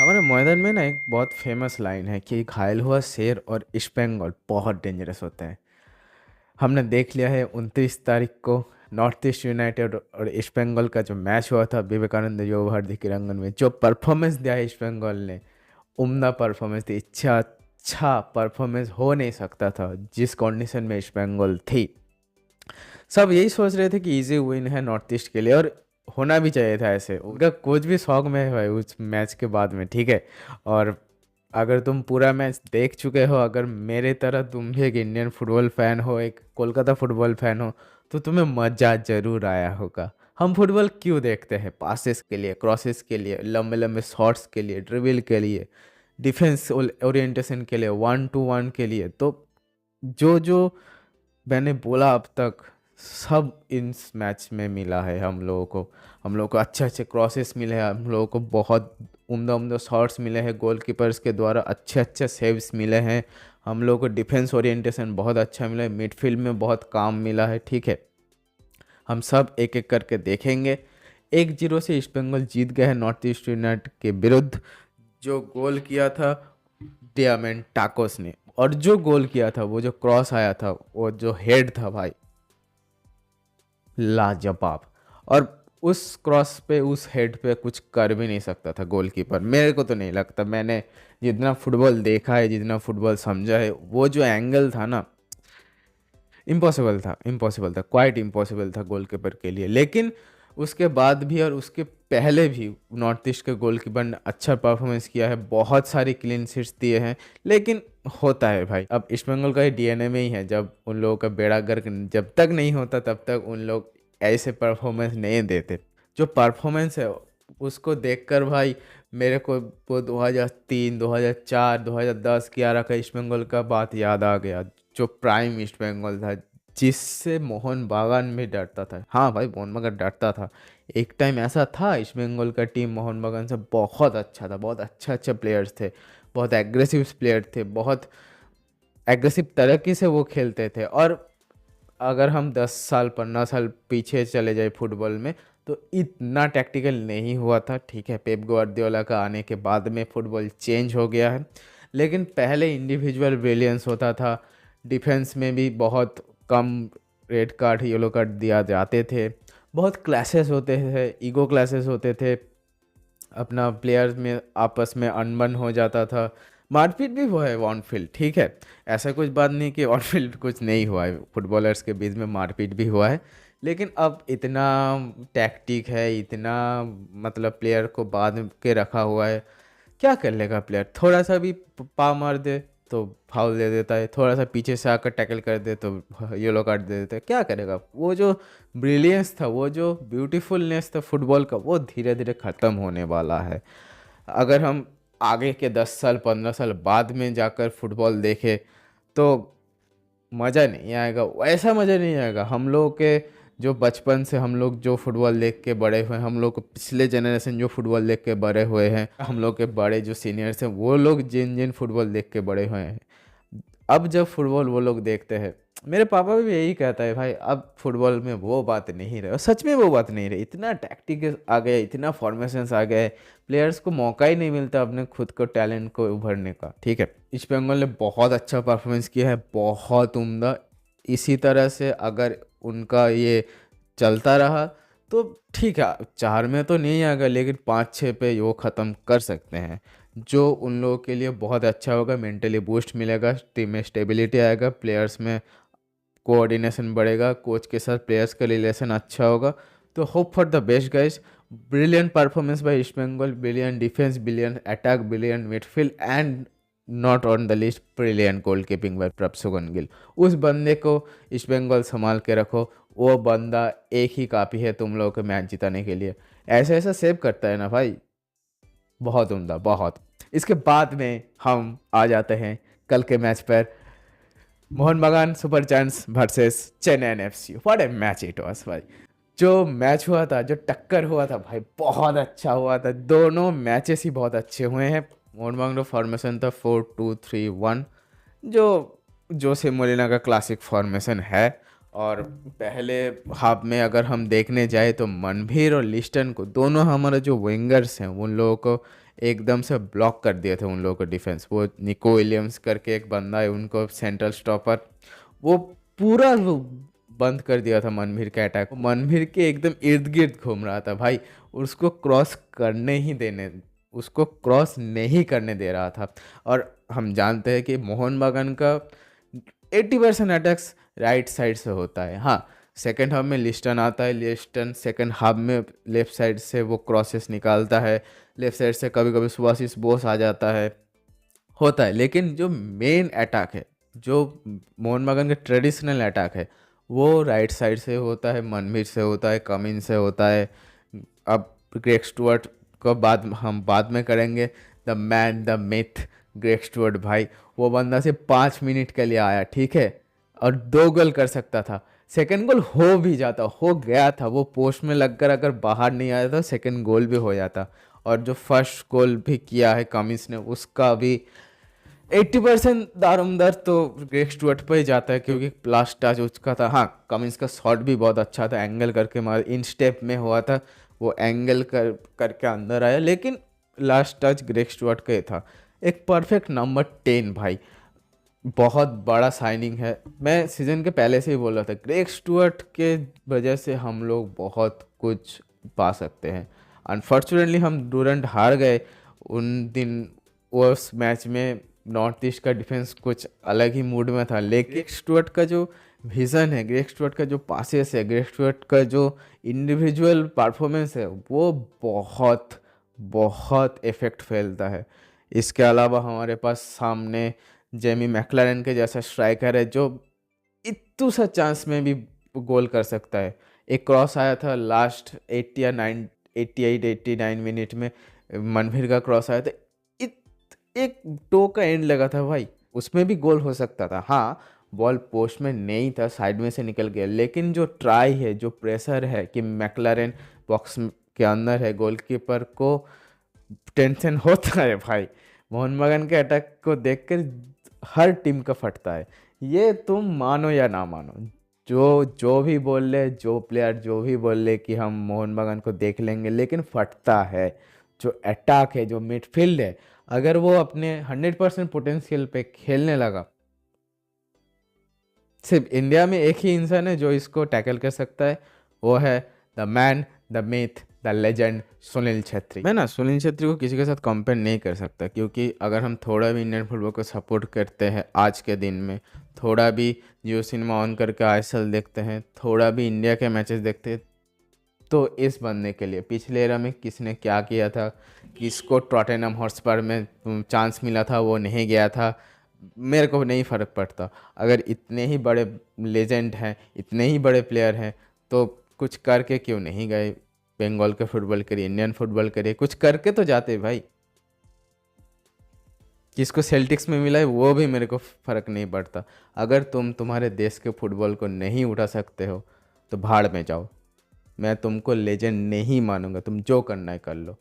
हमारे मैदान में ना एक बहुत फेमस लाइन है कि घायल हुआ शेर और ईस्ट बंगाल बहुत डेंजरस होता है। हमने देख लिया है 29 तारीख को नॉर्थ ईस्ट यूनाइटेड और ईस्ट बंगाल का जो मैच हुआ था विवेकानंद युवा भारती क्रीड़ांगन में, जो परफॉर्मेंस दिया है ईस्ट बंगाल ने, उम्दा परफॉर्मेंस थी। अच्छा परफॉर्मेंस हो नहीं सकता था जिस कंडीशन में ईस्ट बंगाल थी। सब यही सोच रहे थे कि इजी विन है नॉर्थ ईस्ट के लिए, और होना भी चाहिए था ऐसे। उनका कोच भी शौक में है भाई उस मैच के बाद में, ठीक है। और अगर तुम पूरा मैच देख चुके हो, अगर मेरे तरह तुम भी एक इंडियन फुटबॉल फैन हो, एक कोलकाता फुटबॉल फैन हो, तो तुम्हें मज़ा ज़रूर आया होगा। हम फुटबॉल क्यों देखते हैं? पासेस के लिए, क्रॉसेस के लिए, लंबे लंबे शॉट्स के लिए, ड्रिबल के लिए, डिफेंस ओरिएंटेशन के लिए, 1-to-1 के लिए। तो जो जो मैंने बोला अब तक, सब इस मैच में मिला है हम लोगों को। हम लोगों को अच्छे अच्छे क्रॉसेस मिले हैं, हम लोगों को बहुत उम्दा उम्दा शॉट्स मिले हैं, गोलकीपर्स के द्वारा अच्छे अच्छे सेव्स मिले हैं, हम लोगों को डिफेंस ओरिएंटेशन बहुत अच्छा मिला है, मिडफील्ड में बहुत काम मिला है, ठीक है। हम सब एक एक करके देखेंगे। 1-0 से ईस्ट बंगाल जीत गए हैं नॉर्थ ईस्ट यूनाइटेड के विरुद्ध। जो गोल किया था डियामेंट टाकोस ने, और जो गोल किया था, वो जो क्रॉस आया था, वो जो हेड था भाई, लाजवाब। और उस क्रॉस पे, उस हेड पे कुछ कर भी नहीं सकता था गोलकीपर, मेरे को तो नहीं लगता। मैंने जितना फुटबॉल देखा है, जितना फुटबॉल समझा है, वो जो एंगल था ना, इम्पॉसिबल था, इम्पॉसिबल था, क्वाइट इम्पॉसिबल था गोलकीपर के लिए। लेकिन उसके बाद भी और उसके पहले भी नॉर्थ ईस्ट के गोलकीपर ने अच्छा परफॉर्मेंस किया है, बहुत सारी क्लीन शीट्स दिए हैं। लेकिन होता है भाई, अब ईस्ट बंगाल का डीएनए में ही है, जब उन लोगों का बेड़ा गर्क जब तक नहीं होता तब तक उन लोग ऐसे परफॉर्मेंस नहीं देते। जो परफॉर्मेंस है उसको देखकर भाई, मेरे को वो 2003, 2004, 2010, 11 का ईस्ट बंगाल का बात याद आ गया। जो प्राइम ईस्ट बंगाल था, जिससे मोहन बागान भी डरता था। हाँ भाई, मोहन बागान डरता था। एक टाइम ऐसा था ईस्ट बंगाल का टीम मोहन बागान से बहुत अच्छा था, बहुत अच्छे अच्छे प्लेयर्स थे, बहुत एग्रेसिव प्लेयर थे, बहुत एग्रेसिव तरीके से वो खेलते थे। और अगर हम 10 साल 15 साल पीछे चले जाए फुटबॉल में, तो इतना टैक्टिकल नहीं हुआ था, ठीक है। पेप ग्वार्डियोला का आने के बाद में फुटबॉल चेंज हो गया है। लेकिन पहले इंडिविजुअल ब्रिलियंस होता था, डिफेंस में भी बहुत कम रेड कार्ड येलो कार्ड दिया जाते थे, बहुत क्लैशेस होते थे, ईगो क्लैशेस होते थे, अपना प्लेयर्स में आपस में अनबन हो जाता था। मारपीट भी हुआ है ऑन फील्ड, ठीक है। ऐसा कुछ बात नहीं कि ऑन फील्ड कुछ नहीं हुआ है, फुटबॉलर्स के बीच में मारपीट भी हुआ है। लेकिन अब इतना टैक्टिक है, इतना मतलब प्लेयर को बाद के रखा हुआ है, क्या कर लेगा प्लेयर? थोड़ा सा भी पाव मार दे तो फाउल दे देता है, थोड़ा सा पीछे से आकर टैकल कर दे तो येलो कार्ड दे देता है। क्या करेगा? वो जो ब्रिलियंस था, वो जो ब्यूटीफुलनेस था फुटबॉल का, वो धीरे धीरे ख़त्म होने वाला है। अगर हम आगे के 10 साल 15 साल बाद में जाकर फुटबॉल देखें, तो मज़ा नहीं आएगा, वैसा मज़ा नहीं आएगा। हम लोग के जो बचपन से हम लोग जो फुटबॉल देख के बड़े हुए हैं, हम लोग को पिछले जनरेशन जो फुटबॉल देख के बड़े हुए हैं, हम लोग के बड़े जो सीनियर्स हैं, वो लोग जिन जिन फुटबॉल देख के बड़े हुए हैं, अब जब फुटबॉल वो लोग देखते हैं, मेरे पापा भी यही कहता है भाई, अब फुटबॉल में वो बात नहीं रहे। और सच में वो बात नहीं रही। इतना टैक्टिक आ गया, इतना फॉर्मेशंस आ गए, प्लेयर्स को मौका ही नहीं मिलता अपने खुद को टैलेंट को उभरने का, ठीक है। ईस्ट बंगाल ने बहुत अच्छा परफॉर्मेंस किया है, बहुत उम्दा। इसी तरह से अगर उनका ये चलता रहा तो ठीक है, 4 में तो नहीं आएगा, लेकिन 5-6 पे वो ख़त्म कर सकते हैं, जो उन लोगों के लिए बहुत अच्छा होगा। मेंटली बूस्ट मिलेगा, टीम में स्टेबिलिटी आएगा, प्लेयर्स में कोऑर्डिनेशन बढ़ेगा, कोच के साथ प्लेयर्स का रिलेशन अच्छा होगा। तो hope for the best guys. Brilliant performance by East Bengal, brilliant defence, brilliant attack, brilliant midfield, and not on the list brilliant goalkeeping by Prabhsukhan Gill. उस बंदे को ईस्ट बंगाल संभाल के रखो, वो बंदा एक ही काफ़ी है तुम लोगों को मैच जिताने के लिए। ऐसा ऐसा सेव करता है ना भाई, बहुत उम्दा, बहुत। इसके बाद में हम आ जाते हैं कल के मैच पर, मोहन बागान super giants versus Chennai FC. What A match it was भाई। जो मैच हुआ था, जो टक्कर हुआ था भाई, बहुत अच्छा हुआ था। दोनों मैचेस ही बहुत अच्छे हुए हैं। मोहन बागान का फॉर्मेशन था 4-2-3-1, जो जोसे मोलिना का क्लासिक फॉर्मेशन है। और पहले हाफ में अगर हम देखने जाए तो मनभीर और लिस्टन को, दोनों हमारे जो विंगर्स हैं, उन लोगों को एकदम से ब्लॉक कर दिए थे उन लोगों को डिफेंस। वो निको विलियम्स करके एक बंदा है उनको सेंट्रल स्टॉपर, वो पूरा वो बंद कर दिया था मनभीर का अटैक। मनभीर के एकदम इर्द गिर्द घूम रहा था भाई, उसको क्रॉस नहीं करने दे रहा था। और हम जानते हैं कि मोहन बागान का 80% अटैक्स राइट साइड से होता है। हाँ, सेकेंड हाफ में लिस्टन आता है, लिस्टन सेकेंड हाफ में लेफ्ट साइड से वो क्रॉसेस निकालता है, लेफ्ट साइड से कभी कभी सुभाशिष बोस आ जाता है, होता है। लेकिन जो मेन अटैक है, जो मोहन बागान का ट्रेडिशनल अटैक है, वो राइट साइड से होता है, मनभीर से होता है, कमिंस से होता है। अब ग्रेग स्टुअर्ट को हम बाद में करेंगे। The man the myth Greg Stuart भाई, वो बंदा सिर्फ 5 मिनट के लिए आया, ठीक है, और 2 गोल कर सकता था। सेकंड गोल हो गया था, वो पोस्ट में लगकर अगर बाहर नहीं आया था सेकंड गोल भी हो जाता। और जो फर्स्ट गोल भी किया है कमिंस ने, उसका भी 80% दारोमदार तो ग्रेग स्टुअर्ट पर ही जाता है, क्योंकि लास्ट टच उसका था। हाँ, कमिंस का शॉट भी बहुत अच्छा था, एंगल करके मार, इन स्टेप में हुआ था, वो एंगल करके अंदर आया, लेकिन लास्ट टच ग्रेग स्टुअर्ट का ही था। एक परफेक्ट नंबर 10 भाई, बहुत बड़ा साइनिंग है। मैं सीज़न के पहले से ही बोल रहा था ग्रेग स्टुअर्ट के वजह से हम लोग बहुत कुछ पा सकते हैं। अनफॉर्चुनेटली हम डूरंट हार गए उन दिन। उस मैच में नॉर्थ ईस्ट का डिफेंस कुछ अलग ही मूड में था, लेकिन ग्रेग स्टुअर्ट का जो विज़न है, ग्रेग स्टुअर्ट का जो पासेस है, ग्रेग स्टुअर्ट का जो इंडिविजुअल परफॉर्मेंस है, वो बहुत बहुत इफेक्ट फैलता है। इसके अलावा हमारे पास सामने जेमी मैक्लारेन के जैसा स्ट्राइकर है, जो इतू सा चांस में भी गोल कर सकता है। एक क्रॉस आया था लास्ट 88-89 मिनट में, मनभीर का क्रॉस आया था, एक टो का एंड लगा था भाई, उसमें भी गोल हो सकता था। हाँ, बॉल पोस्ट में नहीं था, साइड में से निकल गया, लेकिन जो ट्राई है, जो प्रेशर है कि मैक्लारेन बॉक्स के अंदर है, गोलकीपर को टेंशन होता है भाई। मोहन बागान के अटैक को देखकर हर टीम का फटता है, ये तुम मानो या ना मानो। जो भी बोल ले, जो प्लेयर जो भी बोल ले कि हम मोहन बागान को देख लेंगे, लेकिन फटता है। जो अटैक है, जो मिडफील्ड है, अगर वो अपने 100% पोटेंशियल पे खेलने लगा, सिर्फ इंडिया में एक ही इंसान है जो इसको टैकल कर सकता है, वो है the man the myth the legend Sunil Chhetri. मैं ना सुनील छेत्री को किसी के साथ कंपेयर नहीं कर सकता, क्योंकि अगर हम थोड़ा भी इंडियन फुटबॉल को सपोर्ट करते हैं आज के दिन में, थोड़ा भी जियो सिनेमा ऑन करके आईएसएल देखते हैं, थोड़ा भी इंडिया के मैचेस देखते हैं, तो इस बंदे के लिए पिछले एरा में किसने क्या किया था, किसको टॉटेनहम हॉटस्पर में चांस मिला था, वो नहीं गया था, मेरे को नहीं फ़र्क पड़ता। अगर इतने ही बड़े लेजेंड हैं, इतने ही बड़े प्लेयर हैं, तो कुछ करके क्यों नहीं गए बंगाल के फुटबॉल के लिए, इंडियन फुटबॉल के लिए कुछ करके तो जाते भाई। किसको सेल्टिक्स में मिला है वो भी मेरे को फ़र्क नहीं पड़ता। अगर तुम तुम्हारे देश के फुटबॉल को नहीं उठा सकते हो तो भाड़ में जाओ, मैं तुमको लेजेंड नहीं मानूंगा, तुम जो करना है कर लो।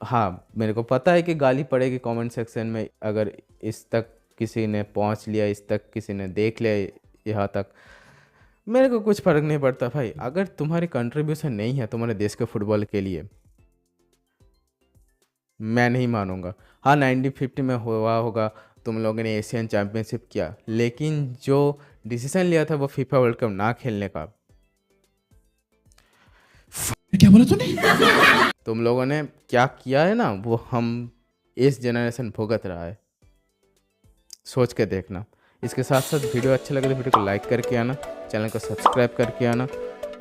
हाँ, मेरे को पता है कि गाली पड़ेगी कमेंट सेक्शन में, अगर इस तक किसी ने पहुंच लिया, इस तक किसी ने देख लिया यहाँ तक, मेरे को कुछ फ़र्क नहीं पड़ता भाई। अगर तुम्हारी कंट्रीब्यूशन नहीं है तुम्हारे देश के फुटबॉल के लिए, मैं नहीं मानूंगा। हाँ, 1950 में हुआ होगा, तुम लोगों ने एशियन चैम्पियनशिप किया, लेकिन जो डिसीजन लिया था वो फीफा वर्ल्ड कप ना खेलने का, क्या बोला तूने? तुम लोगों ने क्या किया है ना, वो हम इस जनरेशन भुगत रहा है, सोच के देखना। इसके साथ साथ वीडियो अच्छा लगे तो वीडियो को लाइक करके आना, चैनल को सब्सक्राइब करके आना।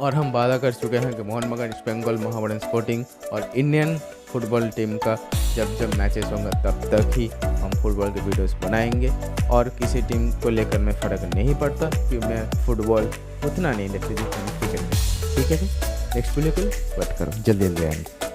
और हम वादा कर चुके हैं कि मोहन बागान ईस्ट बंगाल महाबागान स्पोर्टिंग और इंडियन फुटबॉल टीम का जब मैचेस होंगे तब तक ही हम फुटबॉल के वीडियोस बनाएंगे। और किसी टीम को लेकर मैं फ़र्क नहीं पड़ता, क्योंकि मैं फुटबॉल उतना नहीं देखती जितना क्रिकेट में। ठीक है, नेक्स्ट वीडियो को वेट करो, जल्दी आएंगे।